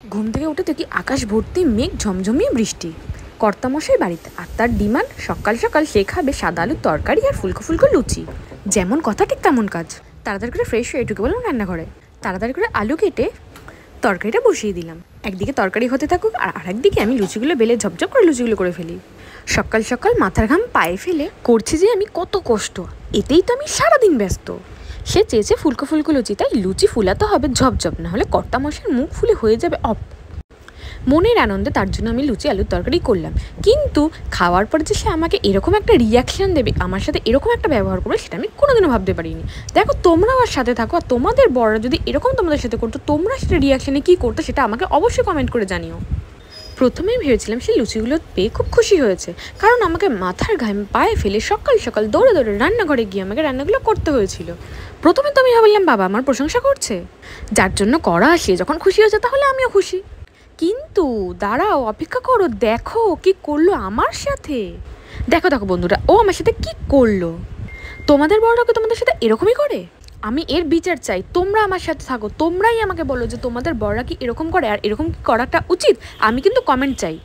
ঘুম থেকে উঠে দেখি আকাশ ভর্তি মেঘ, ঝমঝমিয়ে বৃষ্টি। কর্তামশাই বাড়িতে, আর তার ডিমান্ড সকাল সকাল সে খাবে সাদা আলুর তরকারি আর ফুলকো ফুলকো লুচি। যেমন কথা ঠিক তেমন কাজ। তাড়াতাড়ি করে ফ্রেশ হয়ে ঢুকে বললাম রান্নাঘরে। তাড়াতাড়ি করে আলু কেটে তরকারিটা বসিয়ে দিলাম। একদিকে তরকারি হতে থাকুক আর আরেকদিকে আমি লুচিগুলো বেলে ঝপঝপ করে লুচিগুলো করে ফেলি। সকাল সকাল মাথার ঘাম পায়ে ফেলে করছি যে আমি কত কষ্ট, এতেই তো আমি সারাদিন ব্যস্ত। সে চেয়েছে ফুলকো ফুলকো লুচি, তাই লুচি ফুলাতে হবে ঝপঝপ, না হলে কর্তামশাইয়ের মুখ ফুলে হয়ে যাবে অপ। মনের আনন্দে তার জন্য আমি লুচি আলুর তরকারি করলাম, কিন্তু খাওয়ার পরে যে সে আমাকে এরকম একটা রিয়াকশান দেবে, আমার সাথে এরকম একটা ব্যবহার করবে, সেটা আমি কোনোদিনও ভাবতে পারিনি। দেখো, তোমরাও আর সাথে থাকো, আর তোমাদের বড়রা যদি এরকম তোমাদের সাথে করতো, তোমরা সেটা রিয়াকশানে কী করতো সেটা আমাকে অবশ্যই কমেন্ট করে জানিও। প্রথমেই ভেবেছিলাম সে লুচিগুলো পেয়ে খুব খুশি হয়েছে, কারণ আমাকে মাথার ঘাম পায়ে ফেলে সকাল সকাল দৌড়ে দৌড়ে রান্নাঘরে গিয়ে আমাকে রান্নাগুলো করতে হয়েছিল। প্রথমে তো আমি ভাবলাম বাবা আমার প্রশংসা করছে, যার জন্য করা সে যখন খুশি হয়েছে তাহলে আমিও খুশি। কিন্তু দাঁড়াও, অপেক্ষা করো, দেখো কি করলো আমার সাথে। দেখো দেখো বন্ধুরা, ও আমার সাথে কি করলো। তোমাদের বড়রা কি তোমাদের সাথে এরকমই করে? আমি এর বিচার চাই। তোমরা আমার সাথে থাকো, তোমরাই আমাকে বলো যে তোমাদের বড়রা কি এরকম করে, আর এরকম কি করাটা উচিত। আমি কিন্তু কমেন্ট চাই।